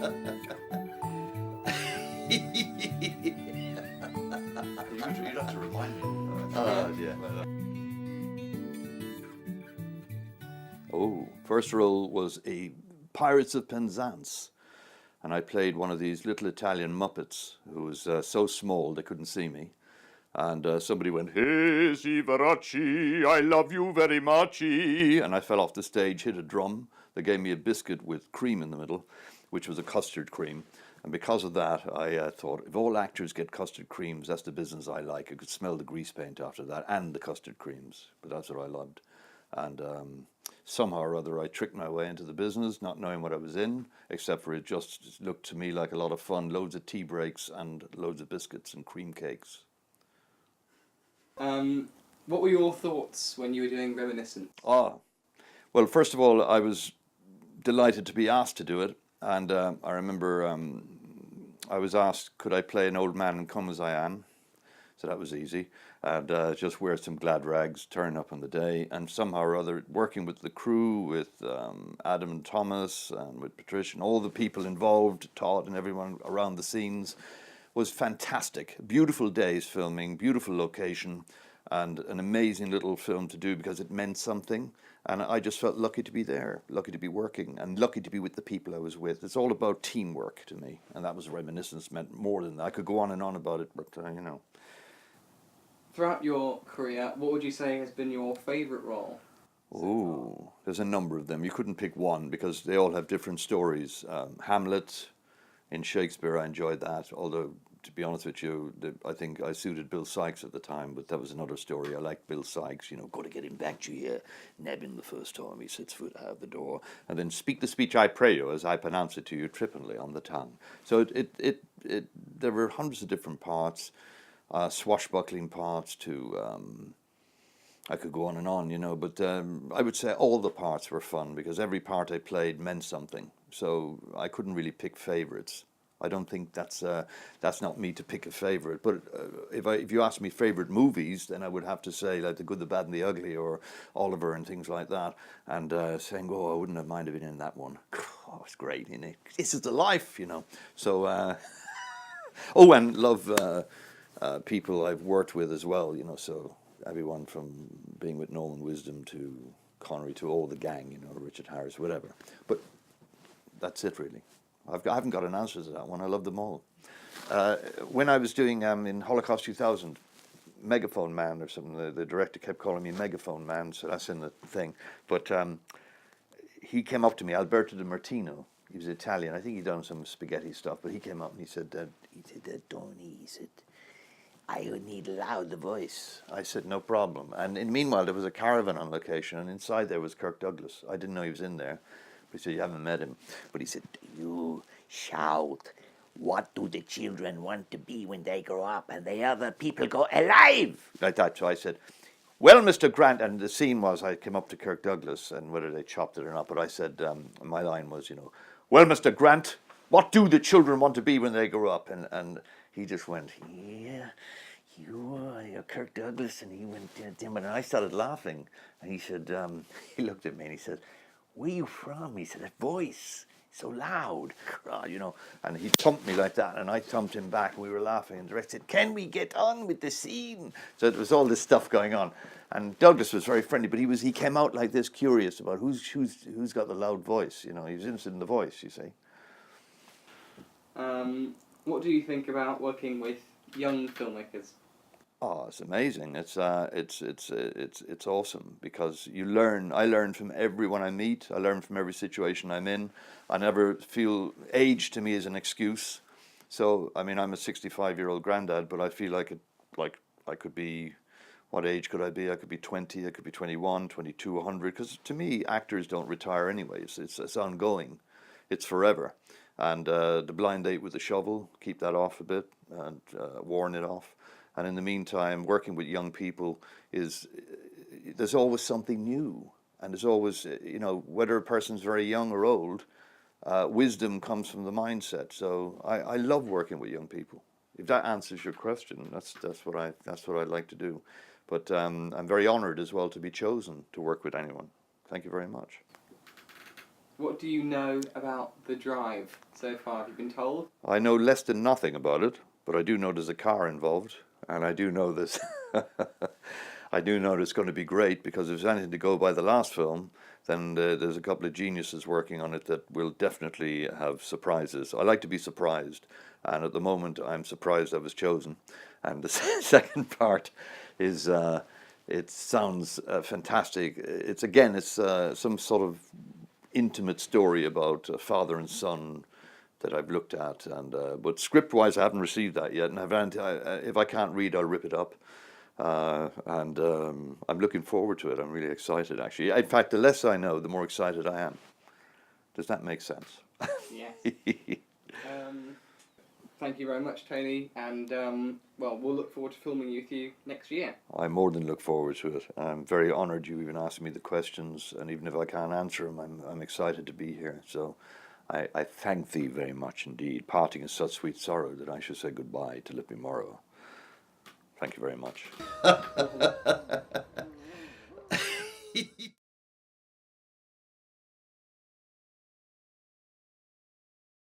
You'd have to remind me. Yeah. Oh, first role was a Pirates of Penzance. And I played one of these little Italian Muppets who was so small they couldn't see me. And somebody went, "Hey, Sivarachi, I love you very much." And I fell off the stage, hit a drum. They gave me a biscuit with cream in the middle, which was a custard cream. And because of that, I thought, if all actors get custard creams, that's the business I like. I could smell the grease paint after that and the custard creams, but that's what I loved. And somehow or other, I tricked my way into the business, not knowing what I was in, except for it just looked to me like a lot of fun, loads of tea breaks and loads of biscuits and cream cakes. What were your thoughts when you were doing Reminiscent? Well, first of all, I was delighted to be asked to do it. And I remember I was asked, could I play an old man and come as I am? So that was easy. And just wear some glad rags, turn up on the day. And somehow or other, working with the crew, with Adam and Thomas, and with Patricia, and all the people involved, Todd and everyone around the scenes, was fantastic. Beautiful days filming, beautiful location, and an amazing little film to do because it meant something. And I just felt lucky to be there, lucky to be working, and lucky to be with the people I was with. It's all about teamwork to me, and that was Reminiscence, meant more than that. I could go on and on about it, but you know. Throughout your career, what would you say has been your favourite role? Oh, there's a number of them. You couldn't pick one because they all have different stories. Hamlet in Shakespeare, I enjoyed that, although to be honest with you, I think I suited Bill Sykes at the time, but that was another story. I liked Bill Sykes, you know, got to get him back to here, nab him the first time he sets foot out the door, and then speak the speech I pray you as I pronounce it to you trippingly on the tongue. So there were hundreds of different parts, swashbuckling parts to, I could go on, you know, but I would say all the parts were fun because every part I played meant something. So I couldn't really pick favourites. I don't think that's not me to pick a favourite. But if you ask me favourite movies, then I would have to say like The Good, the Bad, and the Ugly, or Oliver, and things like that. And saying, "Oh, I wouldn't have minded being in that one. Oh, it's great, isn't it? This is the life, you know." So, oh, and love people I've worked with as well, you know. So everyone from being with Norman Wisdom to Connery to all the gang, you know, Richard Harris, whatever. But that's it, really. I haven't got an answer to that one. I love them all. When I was doing in Holocaust 2000, Megaphone Man or something, the director kept calling me Megaphone Man, so that's in the thing. But he came up to me, Alberto De Martino. He was Italian. I think he'd done some spaghetti stuff, but he came up and he said, "Tony," he said, "I need loud the voice." I said, "No problem." And meanwhile, there was a caravan on location, and inside there was Kirk Douglas. I didn't know he was in there. He said, "You haven't met him." But he said, "You shout, what do the children want to be when they grow up?" And the other people go, "Alive!" Like that. So I said, "Well, Mr. Grant," and the scene was I came up to Kirk Douglas, and whether they chopped it or not, but I said, my line was, you know, "Well, Mr. Grant, what do the children want to be when they grow up?" And he just went, "Yeah, you're Kirk Douglas." And he went, "Tim," and I started laughing. And he said, he looked at me and he said, "Where you from?" He said, "That voice, so loud," you know. And he thumped me like that, and I thumped him back, and we were laughing. And the director said, "Can we get on with the scene?" So it was all this stuff going on. And Douglas was very friendly, but he came out like this, curious about who's got the loud voice. You know, he was interested in the voice. You see. What do you think about working with young filmmakers? Oh, it's amazing. It's awesome because you learn. I learn from everyone I meet. I learn from every situation I'm in. I never feel age to me is an excuse. So I mean, I'm a 65-year-old granddad, but I feel like I could be. What age could I be? I could be 20. I could be 21, 22, 100. Because to me, actors don't retire anyways. It's ongoing. It's forever. And the blind date with the shovel, keep that off a bit and warn it off. And in the meantime, working with young people there's always something new. And there's always, you know, whether a person's very young or old, wisdom comes from the mindset. So I love working with young people. If that answers your question, that's what I'd like to do. But I'm very honored as well to be chosen to work with anyone. Thank you very much. What do you know about the drive so far? Have you been told? I know less than nothing about it, but I do know there's a car involved, and I do know this. I do know it's going to be great, because if there's anything to go by the last film, then there's a couple of geniuses working on it that will definitely have surprises. I like to be surprised, and at the moment I'm surprised I was chosen. And the second part is it sounds fantastic. It's some sort of intimate story about a father and son that I've looked at, and but script-wise, I haven't received that yet. And if I can't read, I'll rip it up. And I'm looking forward to it. I'm really excited, actually. In fact, the less I know, the more excited I am. Does that make sense? Yes. Thank you very much, Tony, and well, we'll look forward to filming with you next year. I more than look forward to it. I'm very honoured you even asked me the questions, and even if I can't answer them, I'm excited to be here. So I thank thee very much indeed. Parting is such sweet sorrow that I should say goodbye to Lippy Morrow. Thank you very much.